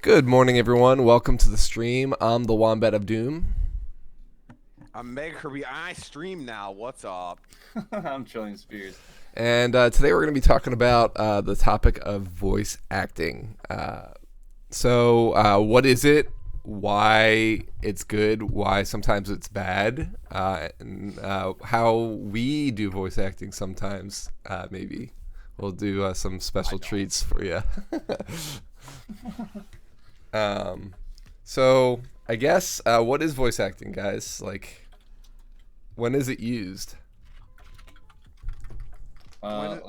Good morning, everyone. Welcome to the stream. I'm the Wombat of Doom. I'm Meg Kirby. I stream now. What's up? I'm Trillium Spears. And today we're going to be talking about the topic of voice acting. So what is it? Why it's good? Why sometimes it's bad? And how we do voice acting sometimes, maybe. We'll do some special treats for you. So I guess what is voice acting, guys? Like, when is it used? Go ahead.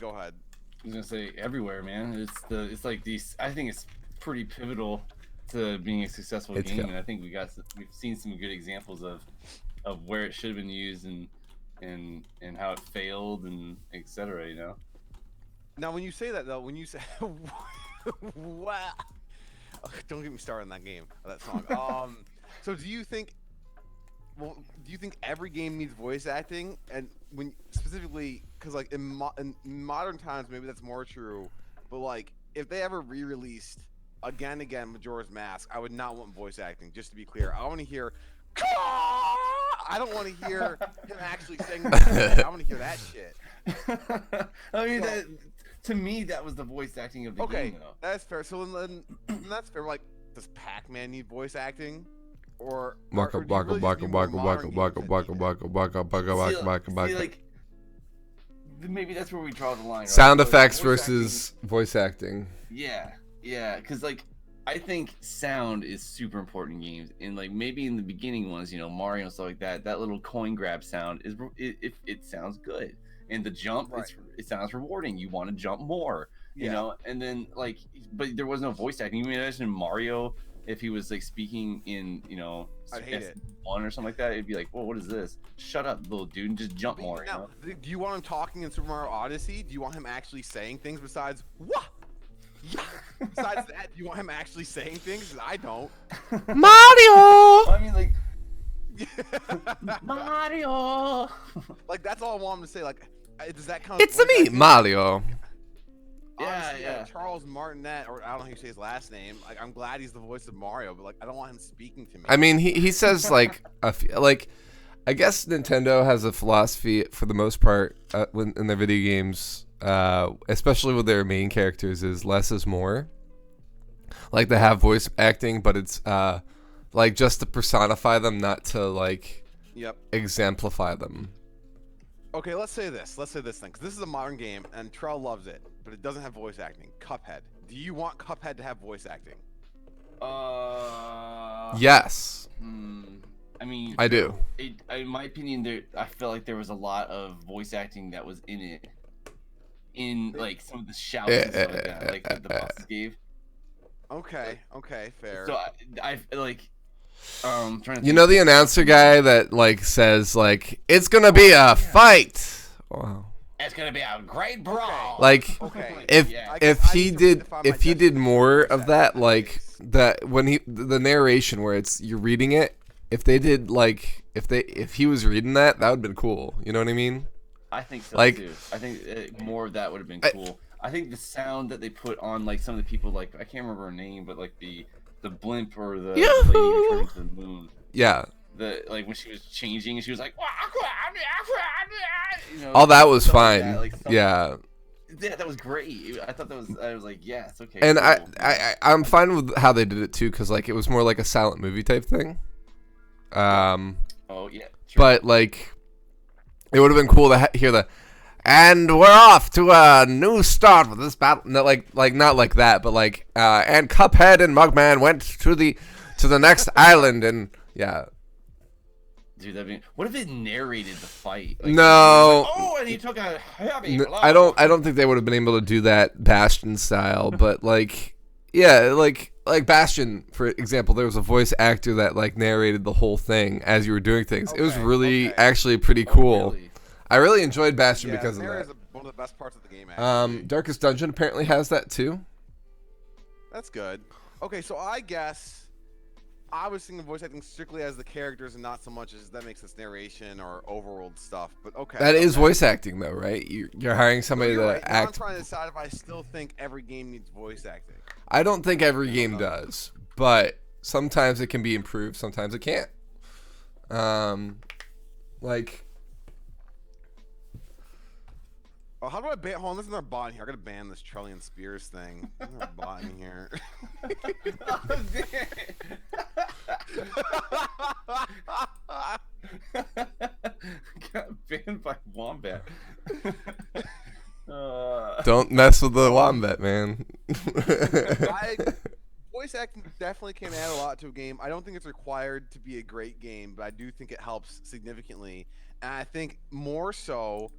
I was gonna say everywhere, man. It's like these. I think it's pretty pivotal to being a successful game, and I think we've seen some good examples of where it should have been used and how it failed and etc. You know. Now, when you say that though, when you say, wow, don't get me started on that game, that song. So do you think? Well, do you think every game needs voice acting? And when specifically, because like in modern times, maybe that's more true. But like, if they ever re-released again Majora's Mask, I would not want voice acting. Just to be clear, I want to hear. I don't want to hear him actually saying. I want to hear that shit. I mean, to me, that was the voice acting of the game, though. That's fair. So then that's fair. Like, does Pac-Man need voice acting? Or like maybe that's where we draw the line. Right? Sound effects versus voice acting. Yeah, because like I think sound is super important in games, and like maybe in the beginning ones, you know, Mario and stuff like that. That little coin grab sound is it sounds good, and the jump it sounds rewarding. You want to jump more, you know, and then like, but there was no voice acting. You imagine Mario. If he was like speaking in, you know, I'd hate it. One or something like that, it'd be like, well, what is this? Shut up, little dude, and just jump more. Now, you know? do you want him talking in Super Mario Odyssey? Do you want him actually saying things besides "wah"? Yeah. Besides that, do you want him actually saying things? 'Cause I don't. Mario. I mean, like Mario. Like that's all I want him to say. Like, does that count? It's me, Mario. Honestly, Yeah. Charles Martinet, or I don't know how you say his last name. Like, I'm glad he's the voice of Mario, but like, I don't want him speaking to me. I mean, he says like I guess Nintendo has a philosophy for the most part when in their video games, especially with their main characters, is less is more. Like they have voice acting, but it's like just to personify them, not to like exemplify them. Okay, let's say this thing, because this is a modern game, and Trell loves it, but it doesn't have voice acting. Cuphead. Do you want Cuphead to have voice acting? Yes. I mean, I do. In my opinion, I feel like there was a lot of voice acting that was in it, in like some of the shouts and stuff like that, like that the bosses gave. Okay, fair. So I like. Trying to You know the announcer guy that like says like it's gonna be a fight. Wow. It's gonna be a great brawl. Like if he did more of that, like that when the narration where it's you're reading it, if they did like if he was reading that, that would have been cool. You know what I mean? I think so like, too. I think more of that would have been cool. I think the sound that they put on like some of the people, like I can't remember her name, but like the blimp or the lady returning to the moon. Yeah. Like when she was changing and she was like, you know, all that was fine. Like that, like yeah, that was great. I thought that was. I was like, yes, okay. And cool. I'm fine with how they did it too, because like it was more like a silent movie type thing. Oh yeah. Sure. But like, it would have been cool to hear the. And we're off to a new start with this battle. No, like not like that, but like, and Cuphead and Mugman went to the next island, and yeah. Dude, what if it narrated the fight? Like, no. Like, and he took a heavy blow. I don't think they would have been able to do that Bastion style, but like, yeah, like Bastion, for example, there was a voice actor that like narrated the whole thing as you were doing things. It was really actually pretty cool. Really? I really enjoyed Bastion because of that. Is one of the best parts of the game. Actually. Darkest Dungeon apparently has that too. That's good. Okay, so I guess I was thinking voice acting strictly as the characters and not so much as that makes sense narration or overworld stuff. But okay. That is okay. voice acting, though, right? You're hiring No, somebody you're to right. Now I'm act. trying to decide if I still think every game needs voice acting. I don't think every I don't game know. does, but sometimes it can be improved. Sometimes it can't. Like Oh, how do I ban? Hold on, this is our bot here. I gotta ban this Trillian Spears thing. There's our bot in here. Oh, got banned by Wombat. don't mess with the wombat, man. Voice acting definitely can add a lot to a game. I don't think it's required to be a great game, but I do think it helps significantly. And I think more so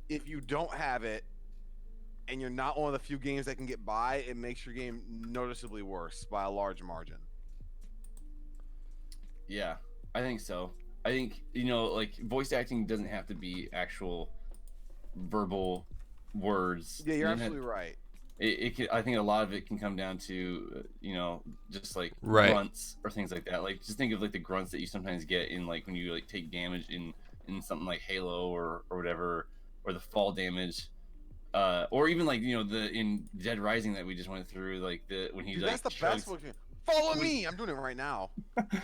if you don't have it and you're not one of the few games that can get by, it makes your game noticeably worse by a large margin. Yeah, I think so. I think, you know, like voice acting doesn't have to be actual verbal words. Yeah, you're It doesn't absolutely right. it can, I think a lot of it can come down to you know, just like Right. grunts or things like that. Like just think of like the grunts that you sometimes get in like when you like take damage in something like Halo or whatever, or the fall damage, or even like, you know, the in Dead Rising that we just went through, like the when he Dude, like that's the best chugs, one. Follow me! I'm doing it right now.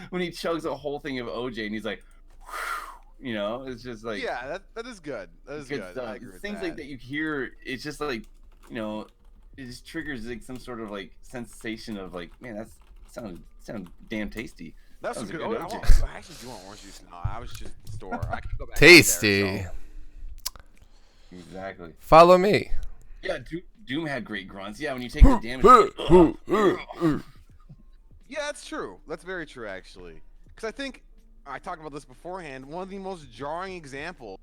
when he chugs a whole thing of OJ and he's like, you know, it's just like Yeah, that is good. That is good. stuff. I agree with Things that. like that you hear, it's just like, you know, it just triggers like some sort of like sensation of like, man, that's sound damn tasty. That's That was a good. good Oh, OJ. I actually do want orange juice now. I was just at the store. I could go back out Tasty. there, Exactly. Follow me. Yeah, Doom had great grunts. Yeah, when you take the damage. Yeah, that's true. That's very true, actually. Because I think I talked about this beforehand. One of the most jarring examples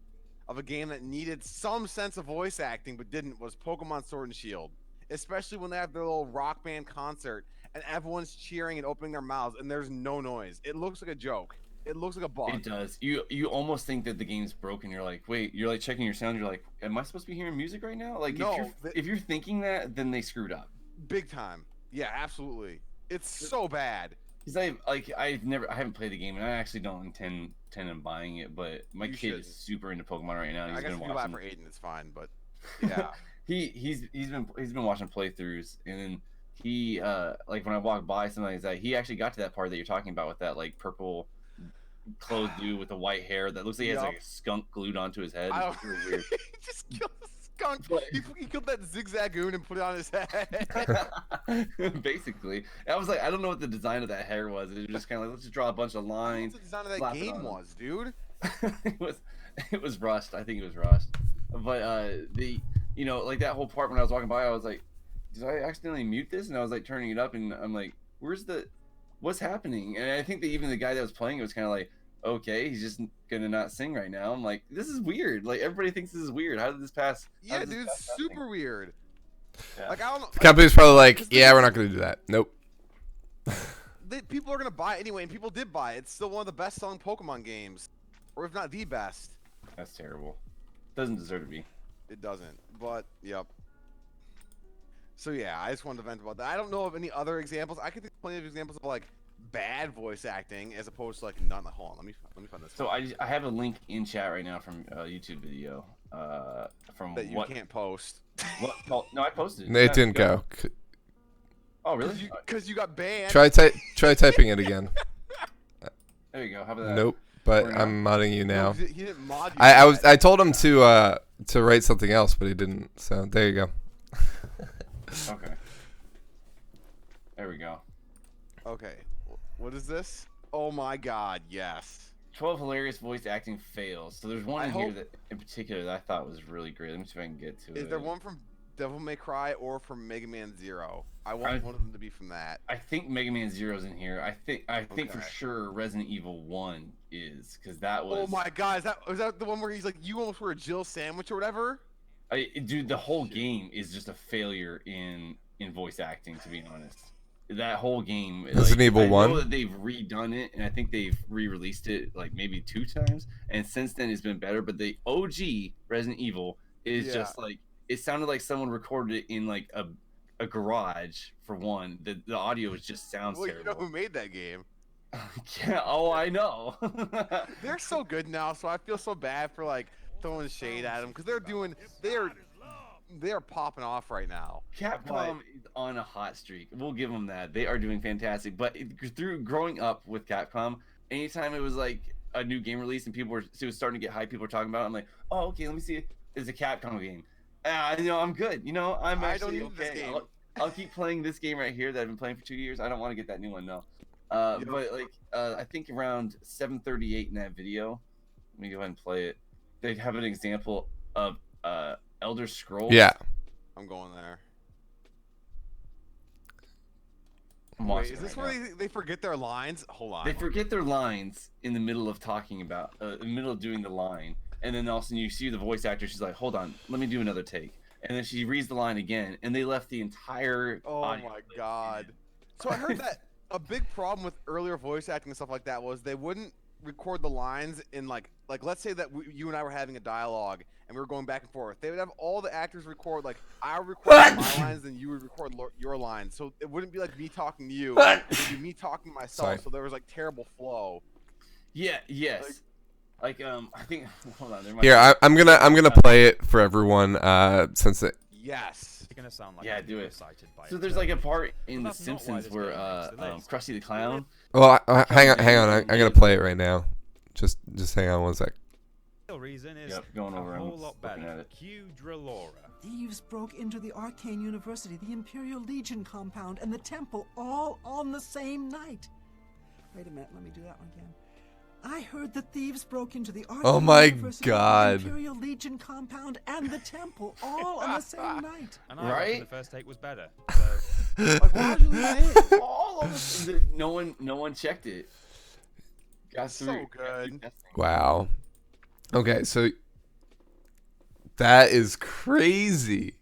of a game that needed some sense of voice acting but didn't was Pokemon Sword and Shield. Especially when they have their little rock band concert and everyone's cheering and opening their mouths and there's no noise. It looks like a joke. It looks like a bug. It does. You almost think that the game's broken. You're like, wait. You're like checking your sound. You're like, am I supposed to be hearing music right now? Like, No, if you're thinking that, then they screwed up. Big time. Yeah, absolutely. It's so bad. Because I haven't played the game, and I actually don't intend on buying it. But my You kid should. is super into Pokemon right now. I He's guess been if you buy it watching. for Aiden, it's fine, but yeah. he's been watching playthroughs, and then he like when I walk by something like that, he actually got to that part that you're talking about with that like purple clothes dude with the white hair that looks like he has Yup. like a skunk glued onto his head. I It's really weird. he just killed the skunk. But- He killed that zigzagoon and put it on his head. Basically, I was like, I don't know what the design of that hair was. It was just kind of like, let's just draw a bunch of What lines. the design of that slap it game on him. was, dude? it was rushed. I think it was rushed. But the you know, like that whole part when I was walking by, I was like, did I accidentally mute this? And I was like turning it up, and I'm like, what's happening? And I think that even the guy that was playing it was kind of like, okay, he's just gonna not sing right now. I'm like, this is weird. Like everybody thinks this is weird. How did this pass? How Yeah, did this dude, pass super testing? weird. Yeah. Like I don't know. The company's probably like, Just yeah, think- we're not going to do that. Nope. People are gonna buy it anyway, and people did buy it. It's still one of the best-selling Pokemon games, or if not the best. That's terrible. Doesn't deserve to be. It doesn't, but yep. So yeah, I just wanted to vent about that. I don't know of any other examples. I could think of plenty of examples of like bad voice acting as opposed to like none. Hold on, let me find this. So I have a link in chat right now from a YouTube video. From that you what? can't post. Well, no, I posted It didn't go. Oh, really? Because you got banned. Try typing it again. There you go. How about that? Nope. But Or I'm modding you No, now. 'cause he didn't mod you. I told him to write something else, but he didn't. So there you go. Okay. There we go. Okay, what is this? Oh my God, yes. 12 hilarious voice acting fails. So there's one I in here hope- that, in particular, that I thought was really great. Let me see if I can get to it. Is there one from Devil May Cry or from Mega Man Zero? I want I- one of them to be from that. I think Mega Man Zero's in here. I think for Okay. sure Resident Evil 1 is, because that was. Oh my God, is that the one where he's like, you almost were a Jill sandwich or whatever? Dude, the whole game is just a failure in voice acting, to be honest. That whole game. Resident Evil I 1? know that they've redone it, and I think they've re-released it like maybe 2 times, and since then it's been better. But the OG Resident Evil is Yeah. just like, it sounded like someone recorded it in like a garage for one. The audio just sounds Well, you know terrible. who made that game? Yeah. Oh, I know. They're so good now, so I feel so bad for like throwing shade at them because they are popping off right now. Capcom is on a hot streak. We'll give them that. They are doing fantastic. But through growing up with Capcom, anytime it was like a new game release and it was starting to get hype, people were talking about it, I'm like, oh, okay, let me see. It's a Capcom game. I'm good. I'm I don't actually need this okay. game. I'll keep playing this game right here that I've been playing for 2 years. I don't want to get that new one, no. Yep. But like, I think around 7:38 in that video, let me go ahead and play it. They have an example of Elder Scrolls. Yeah. I'm going there. I'm Wait, watching is it this right where now. they forget their lines? Hold on. They forget their lines in the middle of talking about, in the middle of doing the line, and then all of a sudden you see the voice actor. She's like, "Hold on, let me do another take," and then she reads the line again, and they left the entire. Oh audio my clip god. in. So I heard that a big problem with earlier voice acting and stuff like that was they wouldn't record the lines in like let's say that you and I were having a dialogue and we were going back and forth. They would have all the actors record like I would record my lines, then you would record your lines. So it wouldn't be like me talking to you. It would be me talking to myself. Sorry. So there was like terrible flow. Yeah. Yes. Like I think. Hold on. There might Here, be- I'm gonna play it for everyone. Since it. Yes. You're gonna sound like Yeah, I'm do it. excited by So it, there's though. like a part in The But that's not why Simpsons this where game makes the list. Krusty the Clown. Well, hang on. I'm gonna play it right now. Just hang on one sec. The real reason is Yep, going over a and whole lot looking better. at it. Qdra Laura. Thieves broke into the Arcane University, the Imperial Legion compound, and the temple all on the same night. Wait a minute, let me do that one again. I heard that thieves broke into the Arcane Oh my University, God. the Imperial Legion compound, and the temple all on the same night. And I Right? reckon the first take was better. So Like why would you leave that in? All of them. No one checked it. Got So through- good. Wow. Okay, so that is crazy.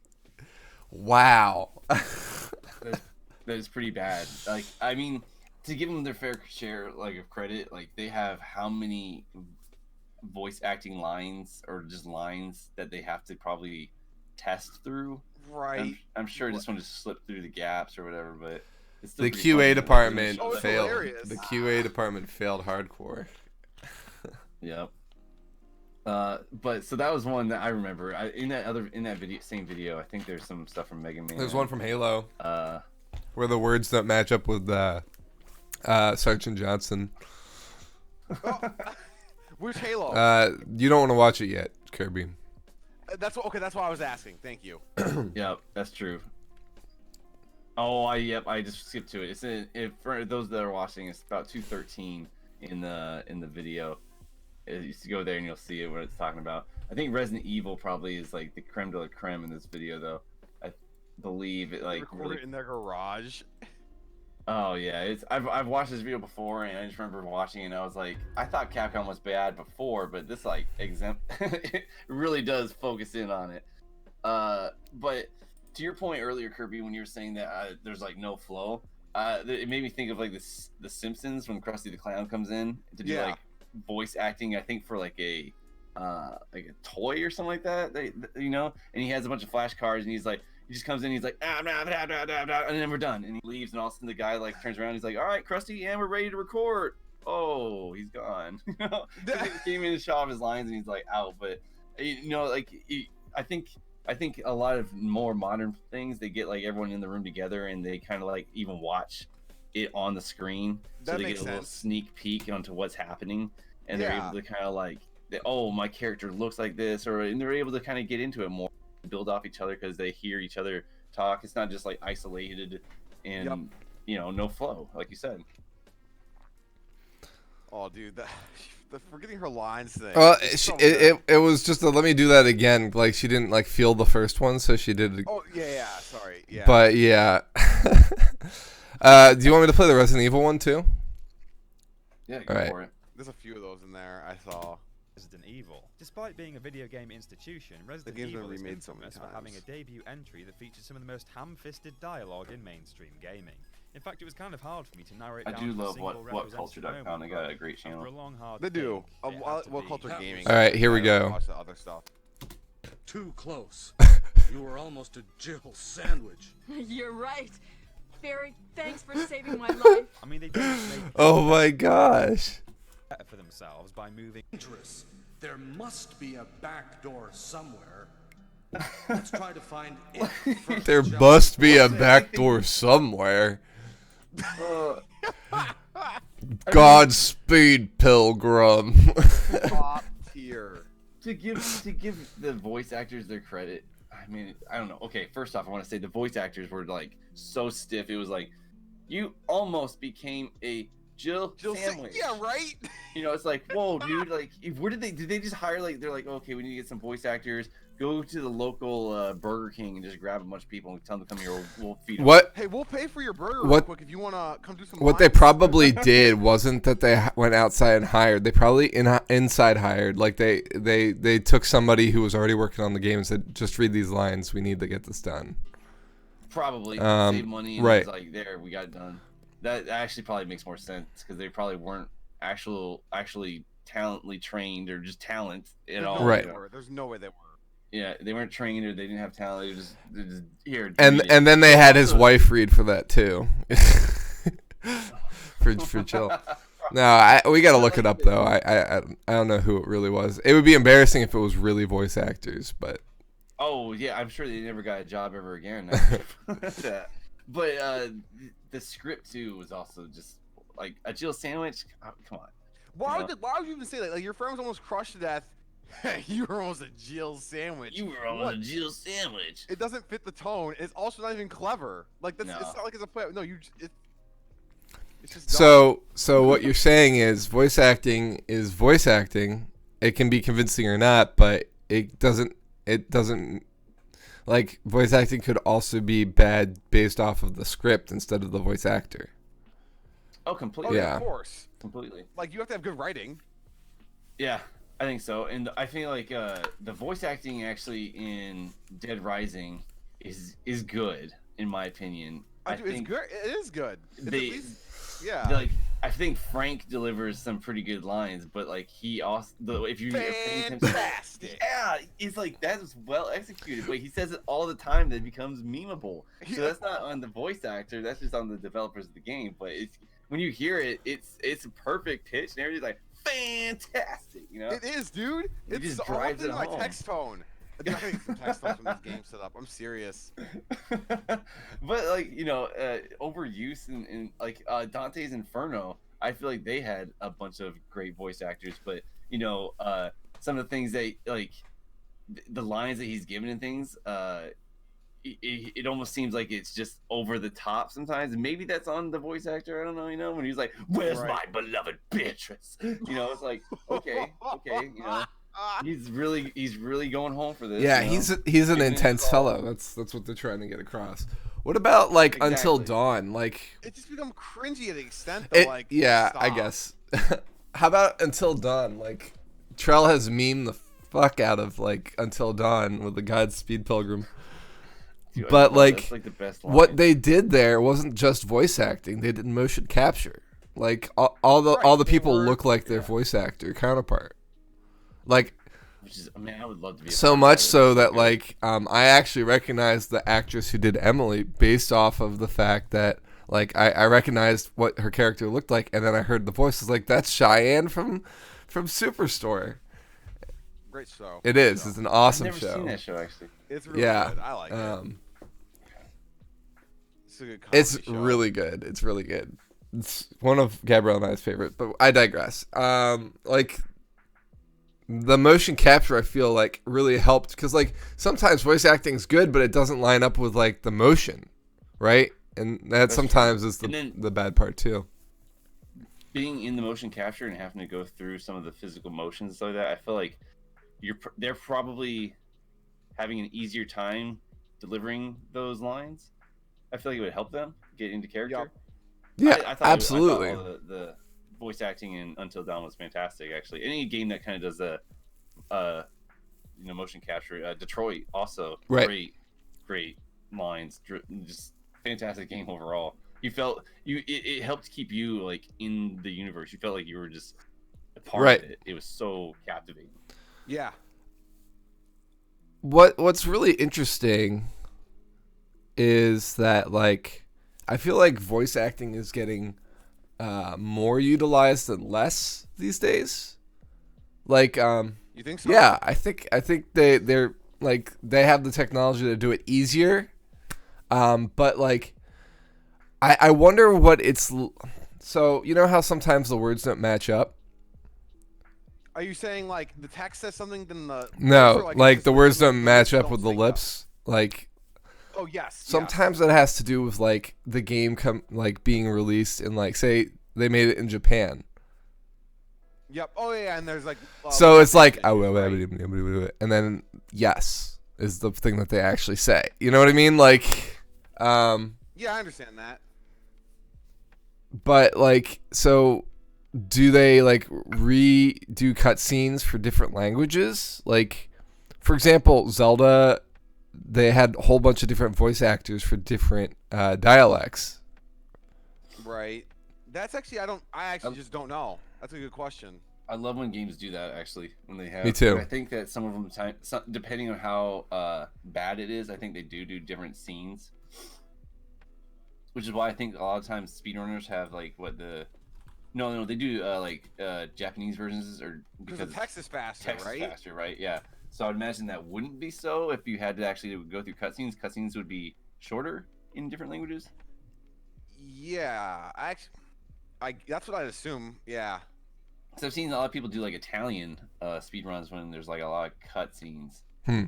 Wow. That is pretty bad. Like, I mean, to give them their fair share, like, of credit, like, they have how many voice acting lines or just lines that they have to probably test through. Right. I'm sure this one just slipped through the gaps or whatever, but it's still The pretty funny. QA department Oh, it's failed. hilarious. The QA department failed hardcore. Yep. But so that was one that I remember. In that same video, I think there's some stuff from Mega Man. There's one from Halo Uh, where the words don't match up with Sergeant Johnson. Which Halo? You don't want to watch it yet, Kirby. That's what. Okay, that's why I was asking. Thank you. Yep, that's true. Oh, I just skipped to it. For those that are watching, it's about 2:13 in the video. You go there and you'll see it, what it's talking about. I think Resident Evil probably is like the creme de la creme in this video, though. I believe it They like record really. it in their garage. Oh yeah, I've watched this video before, and I just remember watching it, and I was like, I thought Capcom was bad before, but this like it really does focus in on it. But to your point earlier, Kirby, when you were saying that there's like no flow, it made me think of like the Simpsons when Krusty the Clown comes in to do Yeah. like voice acting. I think for like a toy or something like that. And he has a bunch of flashcards, and he's like. He just comes in, he's like, and then we're done. And he leaves, and all of a sudden the guy like turns around, he's like, all right, Krusty, and we're ready to record. Oh, he's gone. He came in and shot off his lines, and he's like out. But I think a lot of more modern things, they get like everyone in the room together, and they kind of like even watch it on the screen, so That they makes get a little sense. sneak peek onto what's happening, and they're Yeah. able to kind of like, oh, my character looks like this, and they're able to kind of get into it more. Build off each other because they hear each other talk. It's not just like isolated and no flow, like you said. Oh, dude, the forgetting her lines thing. Well, is so good. it was just a let me do that again. Like she didn't like feel the first one, so she did it. Oh yeah, sorry, yeah. But yeah. Do you want me to play the Resident Evil one too? Yeah, go Alright. for it. There's a few of those in there. I saw. Resident Evil. Despite being a video game institution, Resident game's been Evil is remade so many infamous for having a times. debut entry that featured some of the most ham-fisted dialogue in mainstream gaming. In fact, it was kind of hard for me to narrow it I down do to a love single whatculture.com. representative They got a moment, great but after a channel. long, hard They do. think, it had to What be- culture gaming? All right, here we I don't go. Watch the other stuff. Too close. You were almost a Jill sandwich. You're right. Fairy. Thanks for saving my life. I mean, they demonstrate Oh my gosh. better for themselves by moving. Dangerous. There must be a back door somewhere. Let's try to find it first, There shall must be a back door somewhere. Godspeed, Pilgrim. Top tier. To give the voice actors their credit, I mean, I don't know. Okay, first off, I want to say the voice actors were like so stiff. It was like you almost became a Jill sandwich. Yeah, right. You know, it's like, whoa, dude. Like, where did they just hire? Like, they're like, okay, we need to get some voice actors. Go to the local Burger King and just grab a bunch of people and tell them to come here. We'll feed them. What Hey, we'll pay for your burger real What- quick if you want to come do some. what they lines. probably did wasn't that they went outside and hired. They probably inside hired. Like they took somebody who was already working on the game and said, "Just read these lines. We need to get this done." Probably save money. And right. It's like, there, we got it done. That actually probably makes more sense because they probably weren't actually talently trained or just talent at There's all. no way Right. they were. There's no way they were. Yeah, they weren't trained or they didn't have talent. They're just here. And read it. and then they had his Also- wife read for that too. for chill. No, we gotta look it up though. I don't know who it really was. It would be embarrassing if it was really voice actors, but Oh yeah, I'm sure they never got a job ever again. But the script too was also just like a Jill sandwich. Oh, come on. Why Yeah. why would you even say that? Like your friend was almost crushed to death. You were almost a Jill sandwich. You were What? on a Jill sandwich. It doesn't fit the tone. It's also not even clever. Like that's No. it's not like it's a play. No, it's just so what you're saying is voice acting is voice acting. It can be convincing or not, but it doesn't like voice acting could also be bad based off of the script instead of the voice actor. Oh, dumb. completely. Yeah, Yeah. of course. Completely. Like you have to have good writing. Yeah, I think so. And I feel like the voice acting actually in Dead Rising is good in my opinion. I It's think good. It is good. It's at they- least, yeah. like I think Frank delivers some pretty good lines, but like he also if you're paying attention, Fantastic. yeah, it's like that is well executed. But he says it all the time that it becomes memeable. So that's not on the voice actor. That's just on the developers of the game. But it's when you hear it, it's a perfect pitch and everybody's like fantastic. You know, It is, dude. It It's just all drives in it my home. text tone. Dude, I think some text tones from this game set up. I'm serious. but like overuse and like Dante's Inferno, I feel like they had a bunch of great voice actors, but some of the things they like the lines that he's given and things it almost seems like it's just over the top sometimes, and maybe that's on the voice actor. I don't know, when he's like, where's Right. my beloved Beatrice, it's like okay, he's really going home for this. Yeah, you know? he's an Giving it intense his all. fellow. That's what they're trying to get across. What about like Until Exactly. Dawn? Like It just become cringy at the extent that like yeah, I stop. guess. How about Until Dawn? Like Trell has memed the fuck out of like Until Dawn with the Godspeed Pilgrim. Dude, I But love like that's, like the best what line. they did there wasn't just voice acting. They did motion capture. Like all the Right, the they people were- look like their voice actor counterpart. Like Which is, I mean, I would love to be. A so part of much that. so It's that good. like I actually recognized the actress who did Emily based off of the fact that like I recognized what her character looked like, and then I heard the voice. I was like, that's Cheyenne from Superstore. Great show. It is. It's an awesome I've never show. seen that show actually. It's really Yeah. good. I like it. It's a good comedy It's show. really good. It's really good. It's one of Gabrielle and I's favorite, but I digress. Like the motion capture, I feel like really helped because like sometimes voice acting is good, but it doesn't line up with like the motion, right? And that sometimes is And then- the bad part too. Being in the motion capture and having to go through some of the physical motions and stuff like that, I feel like they're probably having an easier time delivering those lines. I feel like it would help them get into character. Yeah, I thought absolutely. I thought the voice acting in Until Dawn was fantastic. Actually, any game that kind of does the, motion capture. Detroit also Right. great lines. Just fantastic game overall. You felt it helped keep you like in the universe. You felt like you were just a part Right. of it. It was so captivating. Yeah. What's really interesting is that like I feel like voice acting is getting more utilized than less these days. Like, You think so? yeah, I think they're like they have the technology to do it easier. But like, I wonder what it's. So you know how sometimes the words don't match up. Are you saying like the text says something, then the No, or, like it's the just words the don't match lips up with the sync up? lips. Like Oh yes. sometimes it has to do with like the game being released in like say they made it in Japan. Yes. Yep. Oh yeah, and there's like. So it's like right? and then yes is the thing that they actually say. You know what I mean? Like Yeah, I understand that. but like so do they like redo cutscenes for different languages? Like for example, Zelda, they had a whole bunch of different voice actors for different dialects. Right. That's actually I actually just don't know. That's a good question. I love when games do that. Actually, when they have. Me too. I think that some of them, depending on how bad it is, I think they do different scenes. Which is why I think a lot of times speedrunners have like what the. No, they do Japanese versions or Because the text is faster, text right? is faster, right? Yeah. So I'd imagine that wouldn't be so if you had to actually go through cutscenes. Cutscenes would be shorter in different languages. Yeah, that's what I'd assume. Yeah. So I've seen a lot of people do like Italian speedruns when there's like a lot of cutscenes. Hmm.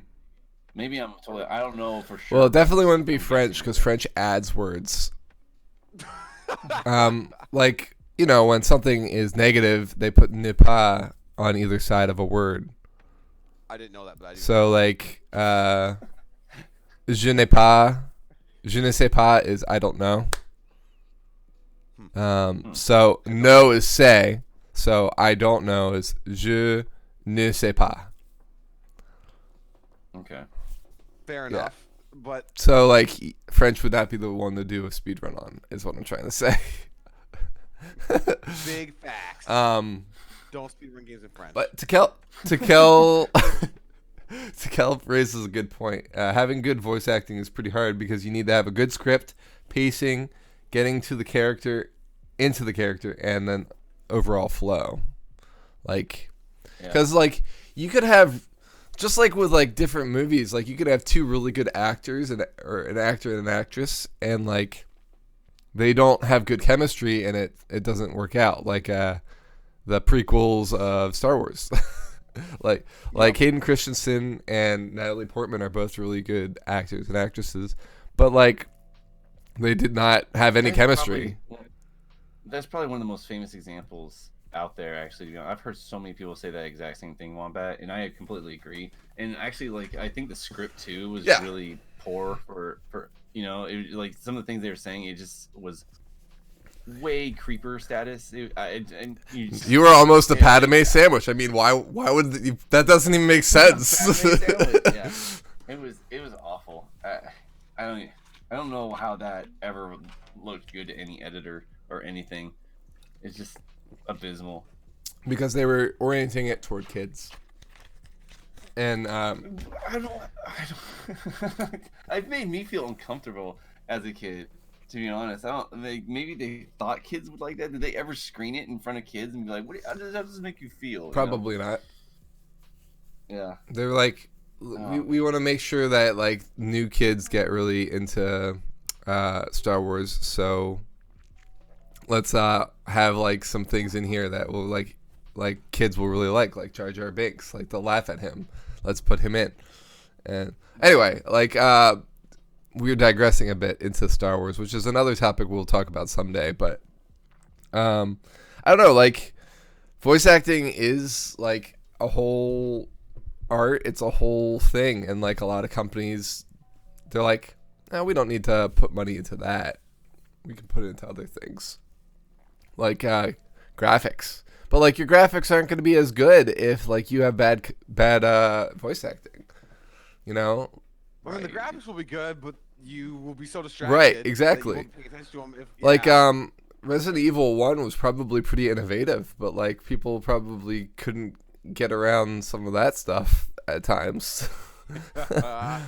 Maybe I'm totally. I don't know for sure. Well, it definitely wouldn't be French because French adds words. Like you know, when something is negative, they put ne pas on either side of a word. I didn't know that, but I didn't. So like, je n'ai pas, je ne sais pas is I don't know. So no is say. So I don't know is je ne sais pas. Okay. Fair enough. But So like French would not be the one to do a speed run on, is what I'm trying to say. big facts. Um, Don't speedrun games in French. but Takel raises a good point. Having good voice acting is pretty hard because you need to have a good script, pacing, getting to the character, into the character, and then overall flow. Like, because like you could have, just like with like different movies, like you could have two really good actors or an actor and an actress, and like they don't have good chemistry, and it doesn't work out. Like the prequels of Star Wars. like Hayden Christensen and Natalie Portman are both really good actors and actresses, but like they did not have any chemistry. That's probably one of the most famous examples out there. Actually, I've heard so many people say that exact same thing, Wombat, and I completely agree. And actually, like I think the script too was really poor for like some of the things they were saying. It just was way creeper status. You were almost a Padme sandwich. I mean, why would that doesn't even make sense? Yeah, it was awful. I don't know how that ever looked good to any editor or anything. It's just abysmal. Because they were orienting it toward kids. And I don't it made me feel uncomfortable as a kid, to be honest. Maybe they thought kids would like that. Did they ever screen it in front of kids and be like, how does this make you feel? Probably not. Yeah. They're like, we want to make sure that like new kids get really into Star Wars, so let's have like some things in here that will like kids will really like Jar Jar Binks. Like they'll laugh at him. Let's put him in. And anyway, like we're digressing a bit into Star Wars, which is another topic we'll talk about someday. But I don't know. Like voice acting is like a whole art. It's a whole thing, and like a lot of companies, they're like, no, we don't need to put money into that. We can put it into other things, like graphics. But like your graphics aren't going to be as good if like you have bad voice acting. You know. I mean, the graphics will be good, but you will be so distracted. Right. that Exactly. you won't pay attention to 'em Like Resident Evil 1 was probably pretty innovative, but like people probably couldn't get around some of that stuff at times. Yeah.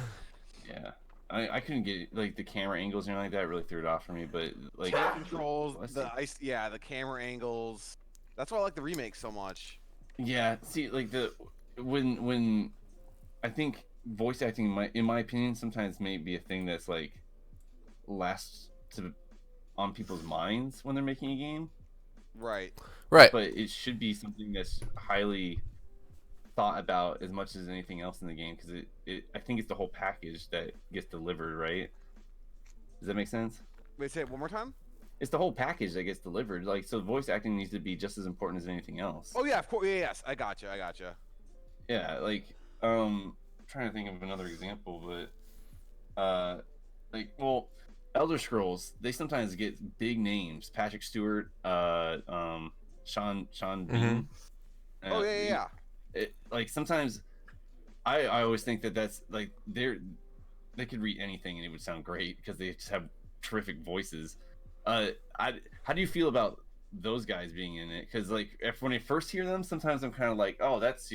I couldn't get like the camera angles and everything like that. It really threw it off for me. But like Tank controls, let's the see. ice, yeah, the camera angles. That's why I like the remake so much. Yeah, see, like when I think voice acting, in my opinion, sometimes may be a thing that's like lasts on people's minds when they're making a game, Right. Right. but it should be something that's highly thought about as much as anything else in the game, because I think it's the whole package that gets delivered, right? Does that make sense? Wait, say it one more time. It's the whole package that gets delivered. Like, so voice acting needs to be just as important as anything else. Oh yeah, of course. Yeah, yes, I gotcha. I gotcha. Yeah, like trying to think of another example, but like, well, Elder Scrolls, they sometimes get big names. Patrick Stewart, Sean Bean. Oh yeah, yeah. Like sometimes I always think that's like they could read anything and it would sound great because they just have terrific voices. How do you feel about those guys being in it? Because like when I first hear them, sometimes I'm kind of like, oh, that's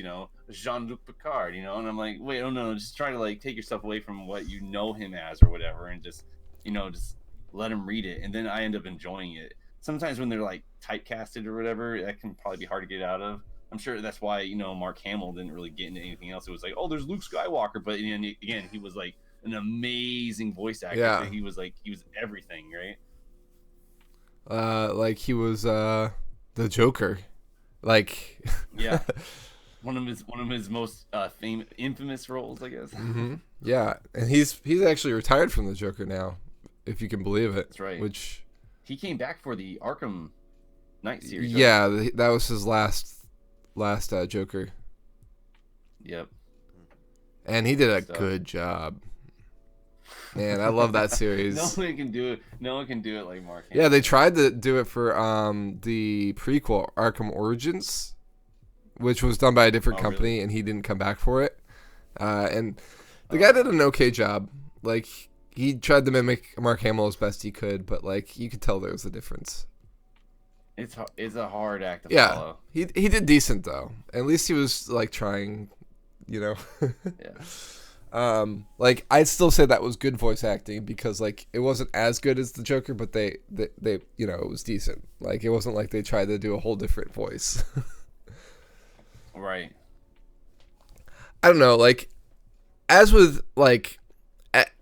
Jean-Luc Picard, and I'm like, wait, oh no, just try to like take yourself away from what you know him as or whatever, and just just let him read it, and then I end up enjoying it. Sometimes when they're like typecasted or whatever, that can probably be hard to get out of. I'm sure that's why Mark Hamill didn't really get into anything else. It was like, oh, there's Luke Skywalker, but again, he was like an amazing voice actor. Yeah. So he was everything, right? Like he was the Joker, like Yeah, one of his most infamous roles, I guess. yeah, and he's actually retired from the Joker now, if you can believe it. That's right. Which He came back for the Arkham Knight series. Right? yeah, that was his last Joker, Yep. and he did a So- good job. Man, I love that series. No one can do it. No one can do it like Mark Hamill. Yeah, they tried to do it for the prequel Arkham Origins, which was done by a different Oh, company, really? and he didn't come back for it. And the guy did an okay job. Like he tried to mimic Mark Hamill as best he could, but like you could tell there was a difference. It's a hard act to Yeah, follow. he did decent though. At least he was like trying, Yeah. Like I'd still say that was good voice acting because like it wasn't as good as the Joker, but they it was decent. Like it wasn't like they tried to do a whole different voice. Right. I don't know, like as with like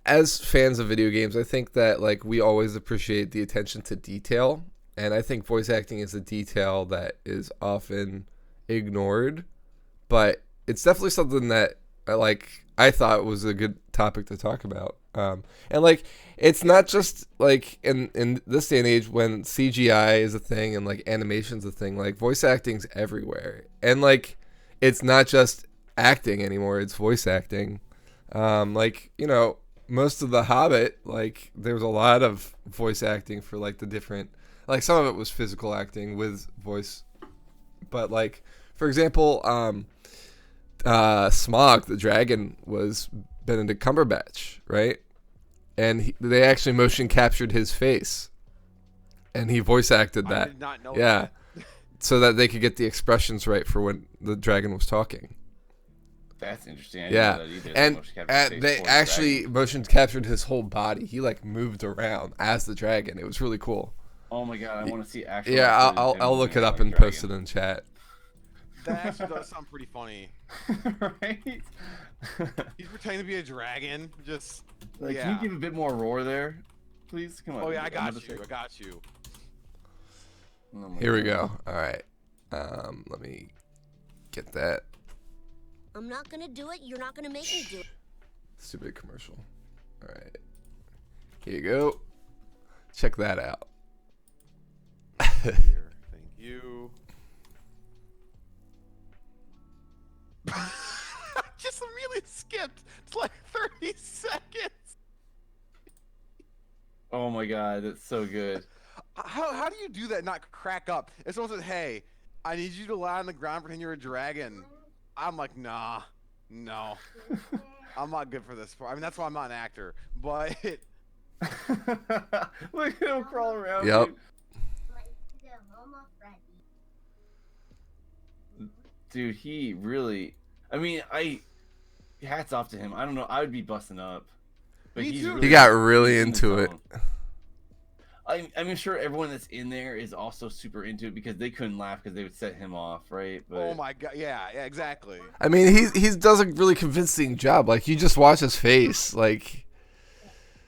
as fans of video games, I think that like we always appreciate the attention to detail, and I think voice acting is a detail that is often ignored, but it's definitely something that I thought was a good topic to talk about. And like it's not just like in this day and age when CGI is a thing and like animation's a thing, like voice acting's everywhere. And like it's not just acting anymore, it's voice acting. Like, most of The Hobbit, like there was a lot of voice acting for like the different, like some of it was physical acting with voice, but like for example, Smaug the dragon was Benedict Cumberbatch, right? And they actually motion captured his face, and he voice acted that. I did not know Yeah, that. so that they could get the expressions right for when the dragon was talking. That's interesting. I didn't Yeah, know that either. and Motion capture face they for the actually dragon. motion captured his whole body. He like moved around as the dragon. It was really cool. Oh my god, I want to see actual. Yeah, footage of him I'll look it moving up like and a post it dragon. in chat. That actually does sound pretty funny. Right? He's pretending to be a dragon. Just Like, yeah. can you give a bit more roar there, please? Come on. Oh yeah, I got another you. I sec. got you. Oh my Here we God. go. All right. Let me get that I'm not gonna do it. You're not gonna make me do it. stupid commercial. All right. Here you go. Check that out. Here, thank you. Just immediately skipped. It's like 30 seconds. Oh my god, that's so good. How do you do that and not crack up? If someone says, hey, I need you to lie on the ground pretend you're a dragon. I'm like, nah, no. I'm not good for this. I mean, that's why I'm not an actor. But Look at him crawl around. Yep. Dude, he really. I mean, hats off to him. I don't know. I would be busting up. But Me he's too. really- He got really he's in the into it. zone. I'm sure everyone that's in there is also super into it because they couldn't laugh because they would set him off, right? But Oh my god, yeah, exactly. I mean, he does a really convincing job. Like, you just watch his face. Like,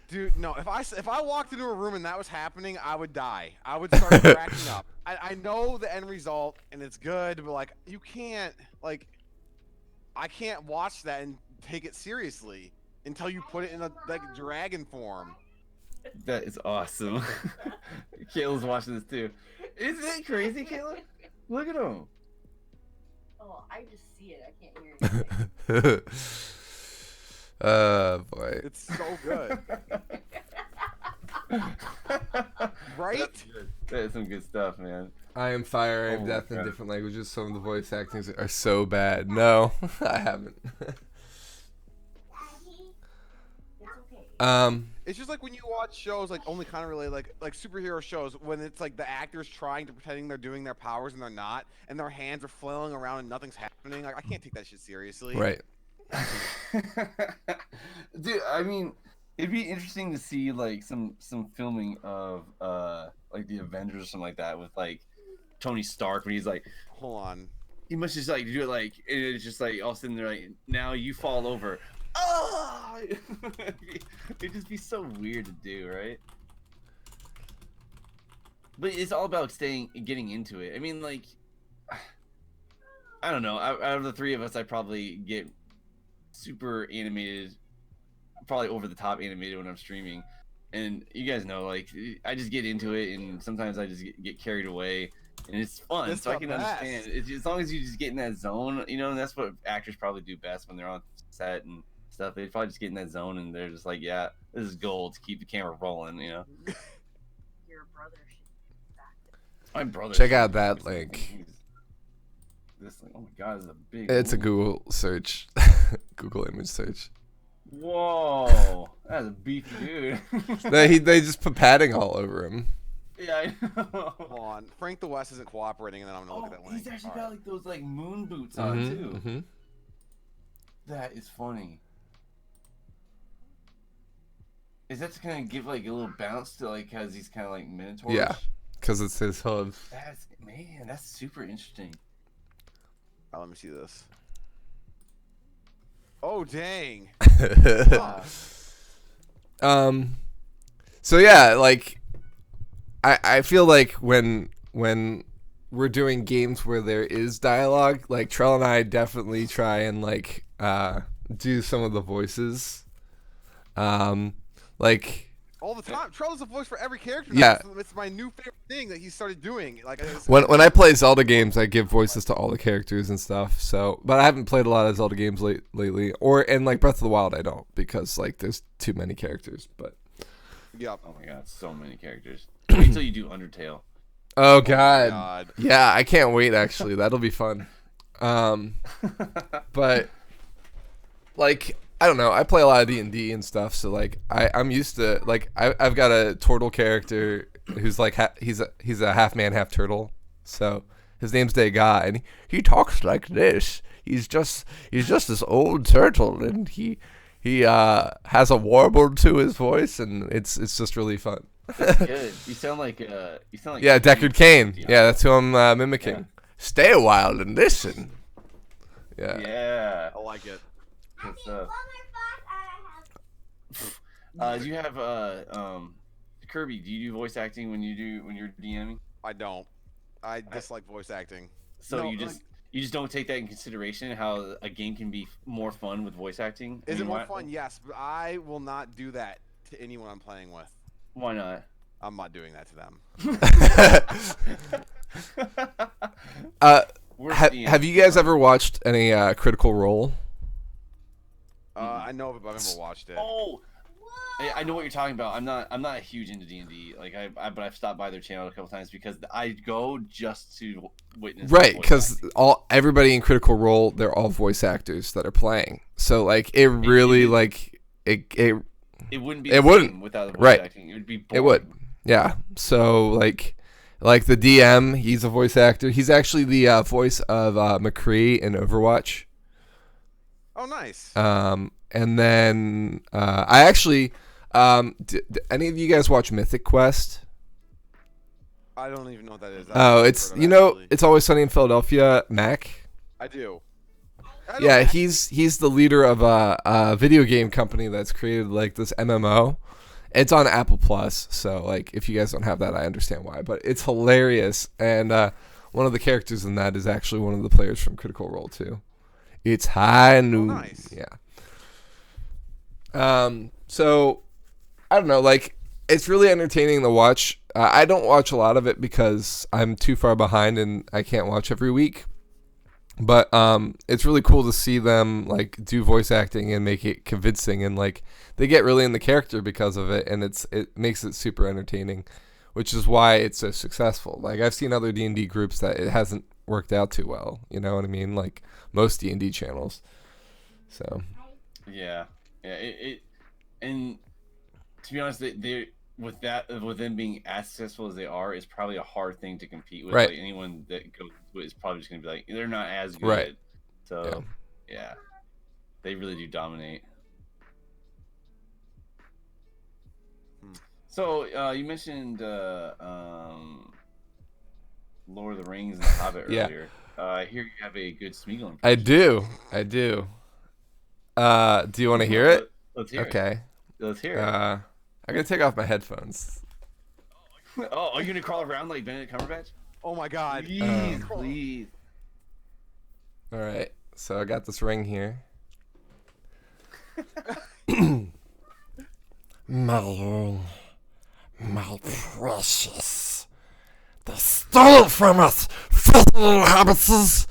Dude, no. If I walked into a room and that was happening, I would die. I would start cracking up. I know the end result and it's good, but like you can't like I can't watch that and take it seriously until you put it in a like dragon form. that is awesome. Kayla's watching this too. Isn't it crazy, Kayla? Look at him. Oh, I just see it. I can't hear it. boy. It's so good. Right? That is some good stuff, man. I Am Fire, I Oh Am my Death in God. different languages. Some of the voice actings are so bad. No, I haven't. It's just like when you watch shows like only kind of related like superhero shows when it's like the actors trying to pretending they're doing their powers and they're not and their hands are flailing around and nothing's happening. Like I can't take that shit seriously. right. Dude, I mean, it'd be interesting to see like some filming of like the Avengers or something like that with like Tony Stark when he's like, Hold on. he must just like do it like, and it's just like all of a sudden they're like, now you fall over. Oh, it'd just be so weird to do, right? But it's all about getting into it. I mean, like, I don't know. Out of the three of us, I probably get super animated, probably over the top animated when I'm streaming. And you guys know, like, I just get into it, and sometimes I just get carried away, and it's fun. It's so I the can best. understand. It's, as long as you just get in that zone, you know, and that's what actors probably do best when they're on set and stuff. They probably just get in that zone, and they're just like, yeah, this is gold to keep the camera rolling, you know. Your brother should be back. My brother. Check out that link. This link. Oh my god, this is a big. It's a link. Google search. Google image search. Whoa, that's a beefy dude. They just put padding all over him. Yeah, I know. Hold on. Frank the West isn't cooperating and then I'm gonna look at that link. He's actually All got right. like those like moon boots on too. Mm-hmm. That is funny. Is that to kind of give like a little bounce to like has these kind of like minotaurs? Yeah. Because it's his hooves. That's man, that's super interesting. Oh, let me see this. Oh dang. So yeah, like I feel like when we're doing games where there is dialogue, like Trell and I definitely try and like do some of the voices. Like All the time. Trell is a voice for every character. Yeah. Now. It's my new favorite thing that he started doing. Like when I play Zelda games, I give voices to all the characters and stuff. So, but I haven't played a lot of Zelda games lately, and like Breath of the Wild, I don't because like there's too many characters. But Yep. Oh my god, so many characters. Wait till you do Undertale. oh god, God. yeah, I can't wait. Actually, that'll be fun. But like I don't know, I play a lot of D&D and stuff, so like I'm used to like I've got a turtle character who's like he's a half man half turtle, so his name's Dega, and he talks like this. He's just this old turtle, and he has a warble to his voice, and it's just really fun. Good. You sound like Yeah, Deckard Cain. Yeah, that's who I'm mimicking. Yeah. Stay a while and listen. Yeah. Yeah. I like it. Good stuff. Do you have Kirby? Do you do voice acting when you're DMing? I don't. I dislike voice acting. So No, you just don't take that in consideration how a game can be more fun with voice acting? Is I it mean, more why- fun? Yes, but I will not do that to anyone I'm playing with. Why not? I'm not doing that to them. Where's the- Have you guys ever watched any Critical Role? I know of it, but I've never watched it. Oh, I know what you're talking about. I'm not huge into D&D. Like but I've stopped by their channel a couple times because I go just to witness. the Right, voice because acting. everybody in Critical Role, they're all voice actors that are playing. So like it really like it it wouldn't be. it the wouldn't. same without the voice Right. acting. It would be. It would. boring. Yeah. So like the DM, he's a voice actor. He's actually the voice of McCree in Overwatch. Oh, nice. And then I actually, any of you guys watch Mythic Quest? I don't even know what that is. Oh, it's it's Always Sunny in Philadelphia. Mac. I do. Yeah, he's the leader of a video game company that's created like this MMO. It's on Apple Plus, so like if you guys don't have that, I understand why. But it's hilarious, and one of the characters in that is actually one of the players from Critical Role 2. It's High Noon. Oh, nice. Yeah. So I don't know, like it's really entertaining to watch. I don't watch a lot of it because I'm too far behind and I can't watch every week. But it's really cool to see them like do voice acting and make it convincing, and like they get really in the character because of it, and it makes it super entertaining, which is why it's so successful. Like I've seen other D&D groups that it hasn't worked out too well. You know what I mean? Like most D&D channels. So. Yeah. And to be honest, they with them being as successful as they are, it's probably a hard thing to compete with. Right. Like anyone that goes with is probably just gonna be like they're not as good. Right. So yeah, they really do dominate. So you mentioned Lord of the Rings and The Hobbit Yeah. earlier. I hear you have a good Smeagol impression. I do. Do you want to hear it? Let's hear it. Okay. Let's hear it. I'm gonna take off my headphones. Oh, are you gonna crawl around like Benedict Cumberbatch? Oh my God. Please, please. All right. So I got this ring here. My ring, my precious. They stole it from us, filthy little hobbitses.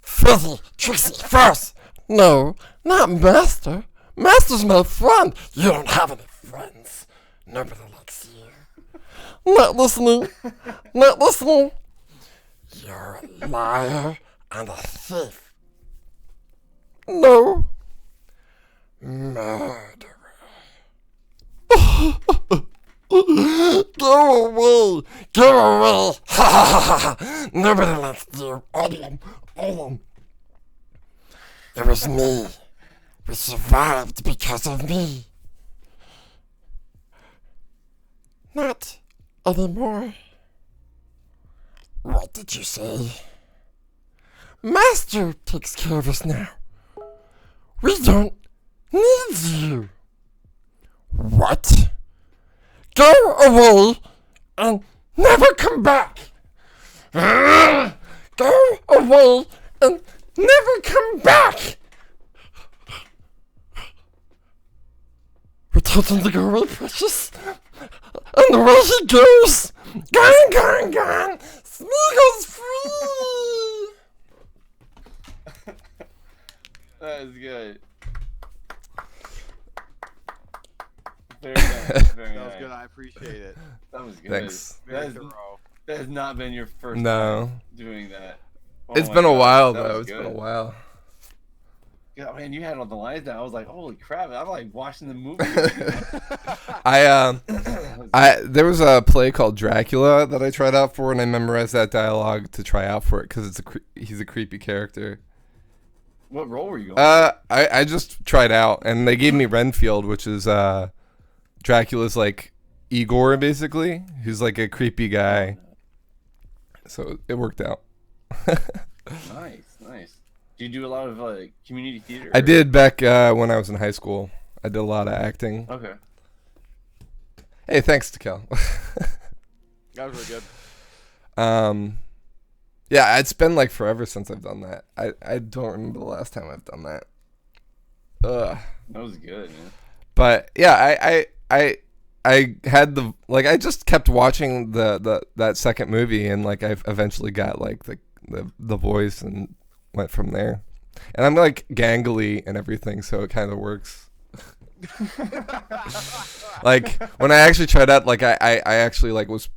Filthy, tricksy, first. No, not Master. Master's my friend. You don't have any friends. Nobody likes you. Not listening. Not listening. You're a liar and a thief. No. Murderer. Go away. Go away. Ha ha ha. Nobody likes you. All of them. All of them. It was me. We survived because of me. Not anymore. What did you say? Master takes care of us now. We don't need you. What? Go away and never come back. Go away and never come back. We're taking the girl, precious. And the way he goes. Gone, gone, gone. Smeagol's free. That is good. Very nice. Very That was nice. good. I appreciate it. That was good. Thanks. Very thorough. That has not been your first No. time doing that. Oh It's my been a God, while that though. was It's been a good. while. Yeah, man, you had all the lines down. I was like, holy crap! I'm like watching the movie. There was a play called Dracula that I tried out for, and I memorized that dialogue to try out for it because he's a creepy character. What role were you going? I just tried out, and they gave me Renfield, which is Dracula's like Igor, basically, who's like a creepy guy. So it worked out. Nice, nice. Do you do a lot of community theater? I did back when I was in high school. I did a lot of acting. Okay. Hey, thanks to Kel. That was really good. Yeah, it's been like forever since I've done that. I don't remember the last time I've done that. Ugh. That was good, man. But yeah, I had the like I just kept watching that second movie, and like I eventually got like the voice and went from there. And I'm like gangly and everything, so it kind of works. Like when I actually tried out, like I actually like was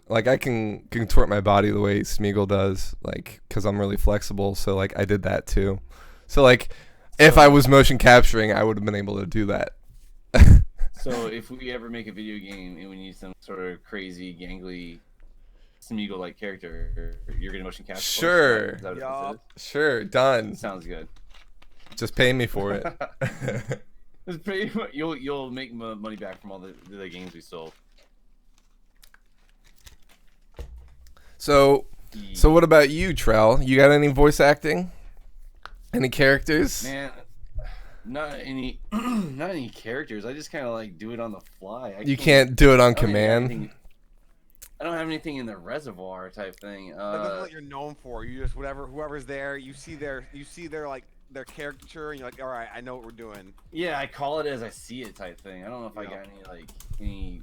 like I can contort my body the way Smeagol does, like because I'm really flexible. So like I did that too. So like if I was motion capturing, I would have been able to do that. So if we ever make a video game and we need some sort of crazy, gangly, Smeagol-like character, you're gonna motion capture? Sure. Is that what Yup. this Sure, done. is? Sounds good. Just pay me for it. It's pretty, you'll make money back from all the games we sold. So what about you, Trell? You got any voice acting? Any characters? Man, not any not any characters. I just kind of like do it on the fly. You can't do it on I don't have command. anything- I don't have anything in the reservoir type thing. That's what you're known for. You just whoever's there, you see their like their caricature, and you're like, all right, I know what we're doing. Yeah, I call it as I see it type thing. I don't know if I got any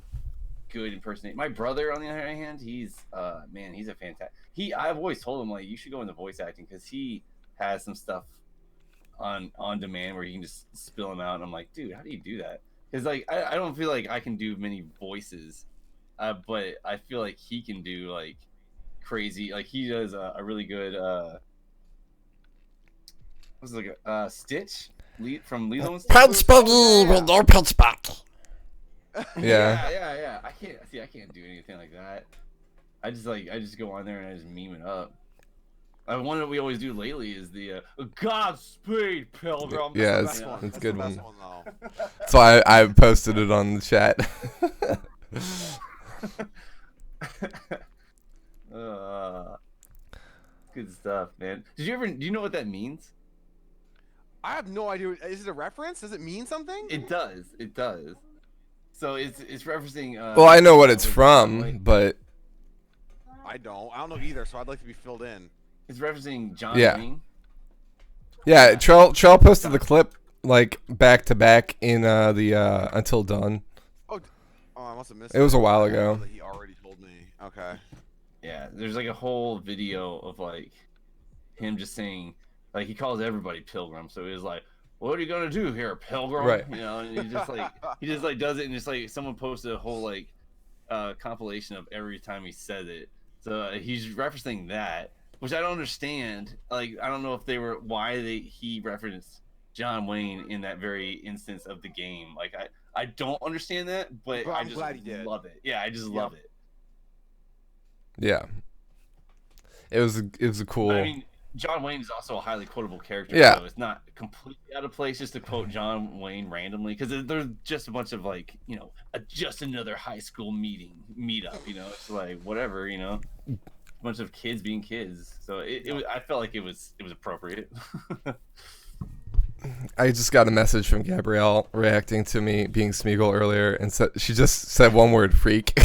good impersonation. My brother, on the other hand, he's man, he's a fantastic. I've always told him like you should go into voice acting because he has some stuff on demand where you can just spill them out. And I'm like, dude, how do you do that? Because like I don't feel like I can do many voices, but I feel like he can do like crazy. Like he does a really good what's it like Stitch from Lilo and Stitch. Punch Buggy with no punch back. Yeah. Yeah. I can't do anything like that. I just go on there and I just meme it up. One that we always do lately is the Godspeed Pilgrim. Yeah, That's the best one. it's That's good the best one. though. That's why I posted it on the chat. Good stuff, man. Do you know what that means? I have no idea. Is it a reference? Does it mean something? It does. So it's referencing. Well, I know what it's from, but I don't know either. So I'd like to be filled in. It's referencing John Yeah. Wayne. yeah, Trell posted the clip like back to back in the Until Dawn. Oh, I must have missed. It was a while I didn't know ago. that he already told me. Okay. Yeah, there's like a whole video of like him just saying, like he calls everybody pilgrim. So he was like, "What are you gonna do here, pilgrim?" Right. You know, and he just like does it, and just like someone posted a whole like compilation of every time he says it. So he's referencing that, which I don't understand. Like I don't know if he referenced John Wayne in that very instance of the game. Like I don't understand that, but Well, I I'm just glad he did. love it. Yeah, I just love it. Yeah, it was a cool. I mean, John Wayne is also a highly quotable character. Yeah. So it's not completely out of place just to quote John Wayne randomly because there's just a bunch of like, you know, just another high school meetup. You know, it's like whatever. You know, a bunch of kids being kids. So I felt like it was appropriate. I just got a message from Gabrielle reacting to me being Smeagol earlier, and she just said one word: freak.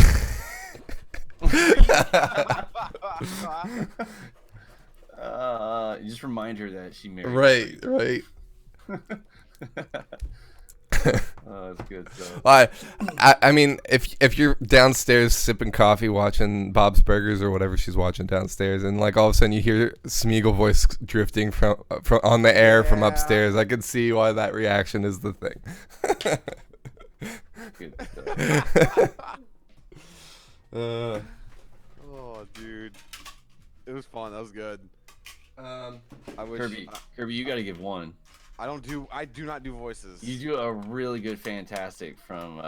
Just remind her that she married. Right. Oh, that's good stuff. I mean, if you're downstairs sipping coffee, watching Bob's Burgers or whatever she's watching downstairs, and like all of a sudden you hear Smeagol voice drifting from on the air from upstairs, I can see why that reaction is the thing. Good stuff. Oh, dude, it was fun. That was good. I wish. Kirby, you got to give one. I do not do voices. You do a really good Fantastic from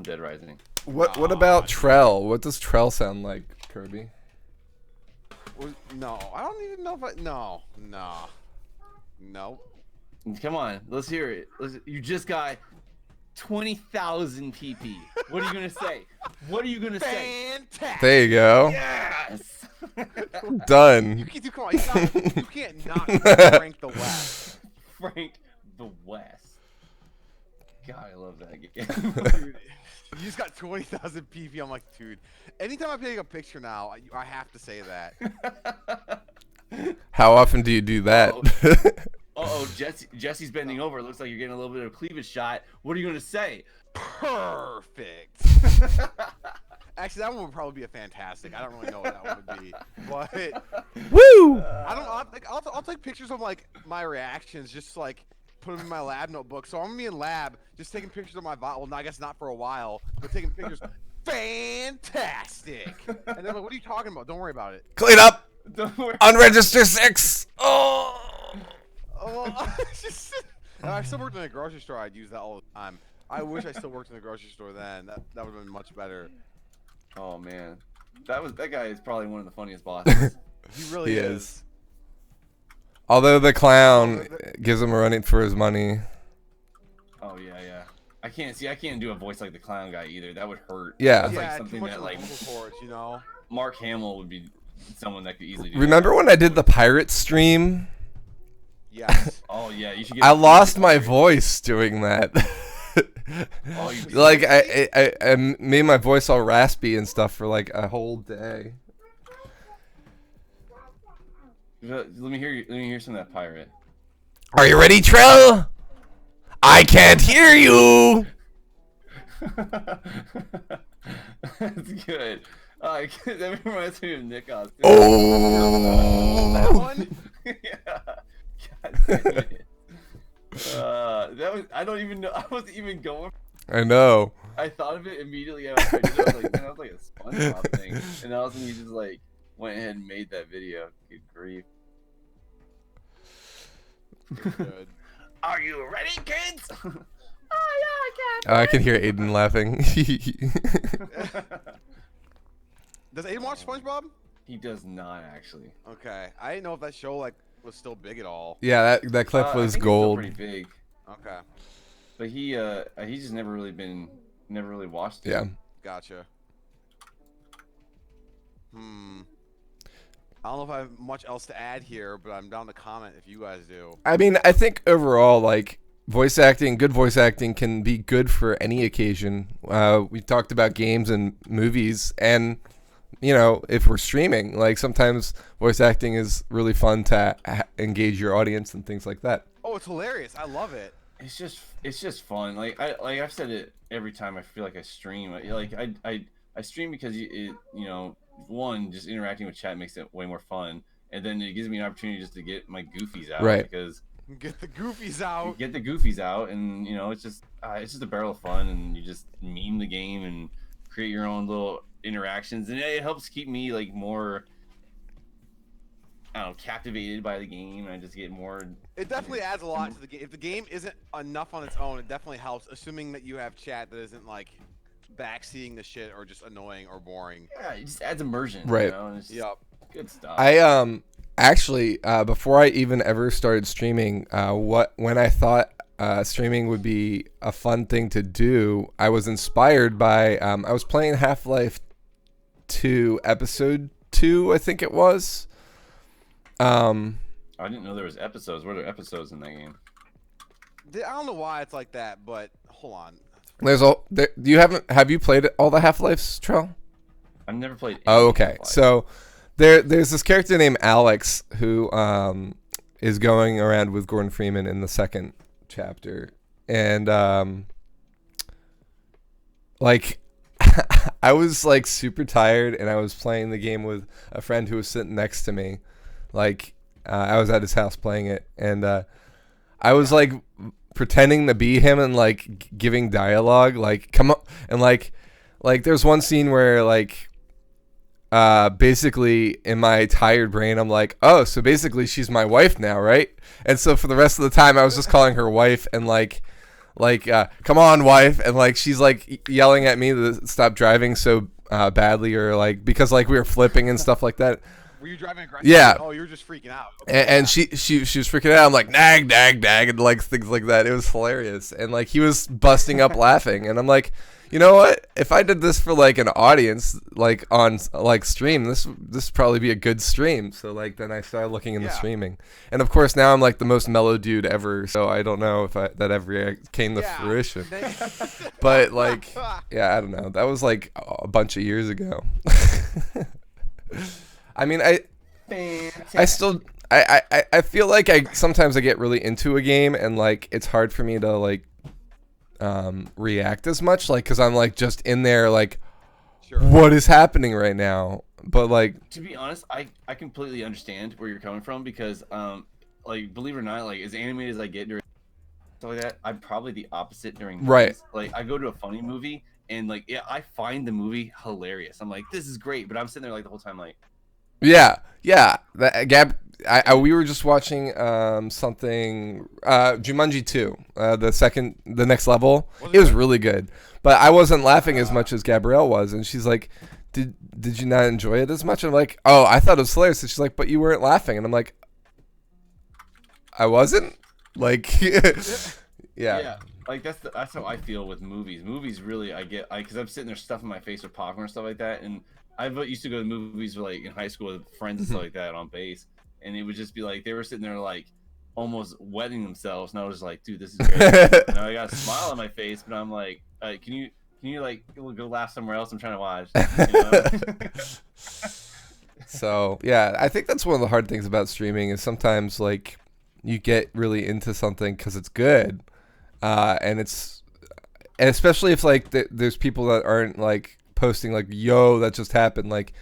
Dead Rising. What about Trell? What does Trell sound like, Kirby? No, I don't even know if no. Come on, let's hear it. You just got 20,000 PP. What are you gonna say? What are you gonna say? Fantastic. There you go. Yes. Done. Come on, you can't not Frank the West. Frank the West. God, I love that game. Dude, you just got 20,000 PP. I'm like, dude. Anytime I take a picture now, I have to say that. How often do you do that? Jesse's bending over. It looks like you're getting a little bit of a cleavage shot. What are you gonna say? Perfect. Actually, that one would probably be a Fantastic. I don't really know what that one would be, but Woo! I'll take pictures of like my reactions, just like put them in my lab notebook. So I'm gonna be in lab, just taking pictures of my bot. Well, I guess not for a while, but taking pictures. Fantastic. And they're like, "What are you talking about? Don't worry about it." Clean up. Don't worry. Unregister 6. Oh. Oh, I still worked in a grocery store. I'd use that all the time. I wish I still worked in the grocery store then. That would have been much better. Oh man, that guy is probably one of the funniest bosses. He really is. Although the clown gives him a running for his money. Oh yeah. I can't do a voice like the clown guy either. That would hurt. Yeah. That's Yeah, like too something much that of a like vocal cords, you know. Mark Hamill would be someone that could easily do. Remember when I did the pirate stream? Yes. Oh yeah, you should get. I lost my voice doing that. Oh, you Like I made my voice all raspy and stuff for like a whole day. Let me hear some of that pirate. Are you ready, Trell? I can't hear you. That's good. That reminds me of Nick Austin. Oh. That one? Yeah. God damn it. That was. I don't even know. I wasn't even going. I know. I thought of it immediately after I did it. I was like, man, that was like a SpongeBob thing. And all of a sudden, you just like went ahead and made that video. Good grief. Good. Are you ready, kids? I can hear Aiden laughing. Does Aiden watch SpongeBob? He does not actually. Okay, I didn't know if that show like was still big at all. Yeah, that clip I was think it's still gold. pretty big, Okay, but he's just never really watched it. Yeah. gotcha. I don't know if I have much else to add here, but I'm down to comment if you guys do. I mean, I think overall, like, good voice acting can be good for any occasion. We talked about games and movies, and, you know, if we're streaming, like, sometimes voice acting is really fun to engage your audience and things like that. Oh, it's hilarious! I love it. It's just fun. I've said it every time I feel like I stream. I stream because one, just interacting with chat makes it way more fun, and then it gives me an opportunity just to get my goofies out. Right. Because Get the goofies out. get the goofies out, and it's just a barrel of fun, and you just meme the game and create your own little interactions, and it helps keep me like more, I don't know, captivated by the game, and I just get more. It definitely adds a lot to the game. If the game isn't enough on its own, it definitely helps. Assuming that you have chat that isn't like backseeing the shit or just annoying or boring. Yeah, it just adds immersion. Right. And it's just Yep. good stuff. I actually before I even ever started streaming, when I thought streaming would be a fun thing to do, I was inspired by I was playing Half-Life 2 Episode 2, I think it was. I didn't know there was episodes. What are episodes in that game? I don't know why it's like that, but hold on. Have you played all the Half-Lives, Trell? I've never played. Oh, any okay. Half-Life. So there's this character named Alex who is going around with Gordon Freeman in the second chapter, and like I was like super tired, and I was playing the game with a friend who was sitting next to me. Like I was at his house playing it, and I was like pretending to be him and like giving dialogue, like come on, and like there's one scene where like basically in my tired brain I'm like, oh, so basically she's my wife now, right? And so for the rest of the time I was just calling her wife, and like come on, wife, and like she's like yelling at me to stop driving so badly, or like because like we were flipping and stuff like that. Were you driving aggressive? Yeah. Oh, you were just freaking out. Okay, And she was freaking out. I'm like, nag, nag, nag, and like things like that. It was hilarious. And like he was busting up laughing. And I'm like, you know what? If I did this for like an audience, like on like stream, this would probably be a good stream. So like then I started looking into streaming. And of course now I'm like the most mellow dude ever. So I don't know if that ever came to fruition. But like, yeah, I don't know. That was like a bunch of years ago. I mean, I still I feel like sometimes I get really into a game, and like it's hard for me to like react as much, like because I'm like just in there like what is happening right now. But like, to be honest, I completely understand where you're coming from, because like believe it or not, like as animated as I get during stuff like that, I'm probably the opposite during movies. Right. Like I go to a funny movie and like I find the movie hilarious. I'm like, this is great, but I'm sitting there like the whole time like, yeah. Gab, we were just watching something Jumanji 2, the next level. It was really good, but I wasn't laughing as much as Gabrielle was, and she's like, did you not enjoy it as much? I'm like, oh, I thought it was hilarious. And she's like, but you weren't laughing, and I'm like, I wasn't. Like, yeah. Yeah, like that's how I feel with movies. Movies really, because I'm sitting there stuffing my face with popcorn and stuff like that, and I used to go to movies like in high school with friends and stuff like that on base, and it would just be like they were sitting there like almost wetting themselves, and I was like, dude, this is great. And I got a smile on my face, but I'm like, can you like go laugh somewhere else? I'm trying to watch. You know? So yeah, I think that's one of the hard things about streaming is sometimes like you get really into something because it's good, and especially if like there's people that aren't like posting like, yo, that just happened. Like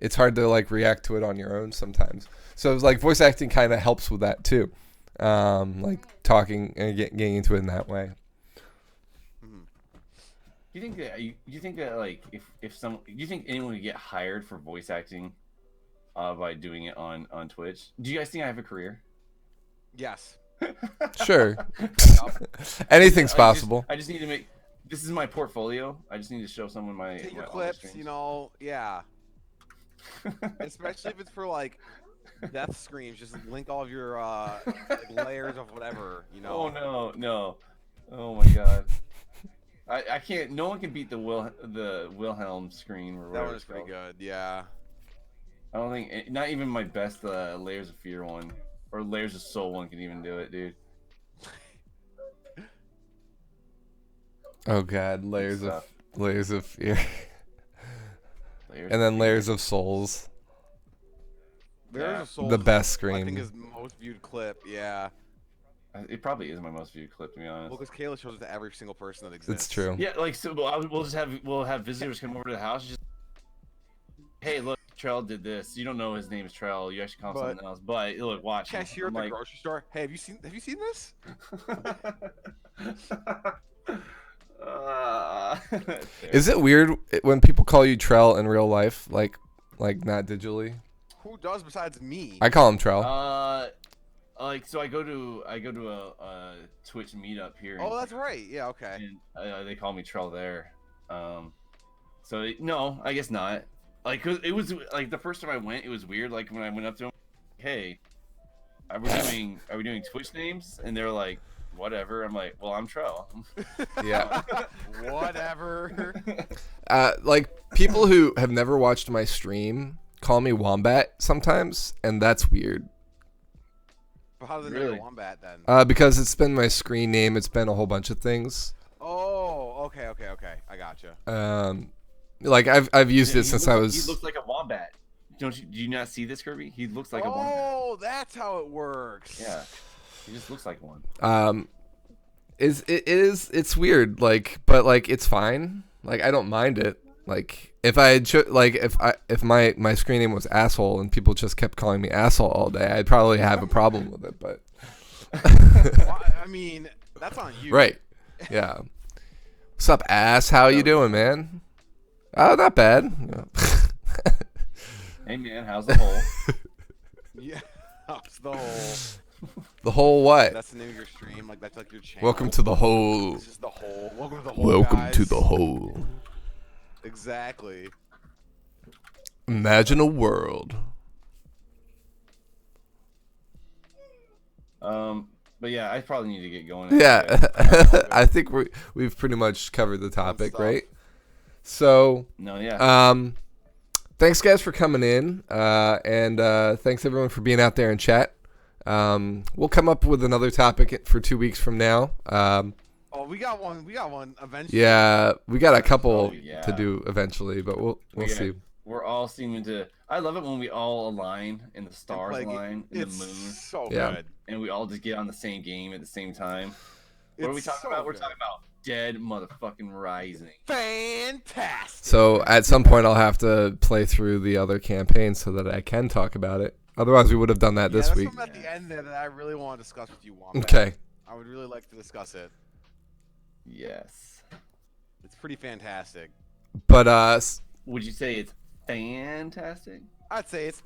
it's hard to like react to it on your own sometimes. So it's like voice acting kind of helps with that too, like talking and getting into it in that way. You think that like if some do you think anyone would get hired for voice acting by doing it on Twitch? Do you guys think I have a career? Yes. Sure. Anything's possible. I just need to make this is my portfolio. I just need to show someone my Take your my clips, you know, yeah. Especially if it's for like death screams, just link all of your like, layers of whatever, you know. Oh no. Oh my god. I can't. No one can beat the Wilhelm scream. Or that one's pretty good. Yeah. I don't think not even my best Layers of Fear one or Layers of Soul one can even do it, dude. Oh god, layers of fear, Layers and then layers of souls. Layers of Soul The is, best scream. I think is most viewed clip. Yeah. It probably is my most viewed clip, to be honest. Well, because Kayla shows it to every single person that exists. It's true. Yeah, like so we'll have visitors come over to the house. And just, hey, look, Trell did this. You don't know his name is Trell. You actually call him something else. But look, watch. Cashier at the grocery store. Hey, have you seen this? Is it weird when people call you Trell in real life, like not digitally? Who does besides me? I call him Trell. Like so I go to a Twitch meetup here. Oh, that's right. Yeah, okay. And they call me Trell there. No, I guess not. Like 'cause it was like the first time I went, it was weird. Like when I went up to them, hey, are we doing Twitch names? And they were like, whatever. I'm like, well, I'm Trell. Yeah. Whatever. Like people who have never watched my stream call me Wombat sometimes, and that's weird. But how do they know you're Wombat then? Because it's been my screen name. It's been a whole bunch of things. Oh, okay. I gotcha. Like I've used it since I was. He looks like a wombat. Do you not see this, Kirby? He looks like a wombat. Oh, that's how it works. Yeah, he just looks like one. It's weird. Like, but like it's fine. Like I don't mind it. Like if if my screen name was asshole and people just kept calling me asshole all day, I'd probably have a problem with it. But Well, I mean, that's on you. right, yeah. What's up, ass? How you doing, man? Oh, not bad. Hey man, how's the hole? Yeah, how's the hole? The whole what? That's the name of your stream. Like that's like your channel. Welcome to the hole. This is the hole. Welcome to the hole. Welcome to guys. the hole. Exactly. Imagine a world. But yeah, I probably need to get going. Yeah, I think we've pretty much covered the topic, right? So, no, yeah. Thanks guys for coming in, and thanks everyone for being out there in chat. We'll come up with another topic for 2 weeks from now. Oh, we got one eventually. Yeah, we got a couple to do eventually, but we'll see. We're all seeming to. I love it when we all align and the stars align and the moon. So good. And we all just get on the same game at the same time. What are we talking about? We're talking about Dead Motherfucking Rising. Fantastic. So at some point I'll have to play through the other campaign so that I can talk about it. Otherwise we would have done that this that's week. Something at the end there that I really want to discuss with you, Wombat. Okay. I would really like to discuss it. Yes. It's pretty fantastic. But would you say it's fantastic? I'd say it's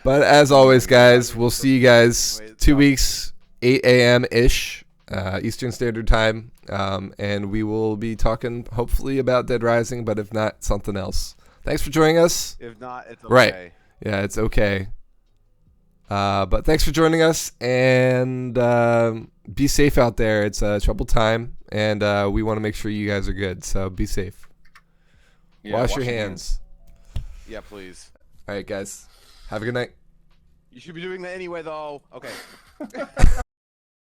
But as always, guys, we'll see you guys 2 weeks, 8 a.m. ish, Eastern Standard Time, and we will be talking hopefully about Dead Rising, but if not, something else. Thanks for joining us. If not, it's okay. Right. Yeah, it's okay. But thanks for joining us, and be safe out there. It's a troubled time, and we want to make sure you guys are good. So be safe. Yeah, wash your hands. Yeah, please. All right, guys. Have a good night. You should be doing that anyway, though. Okay.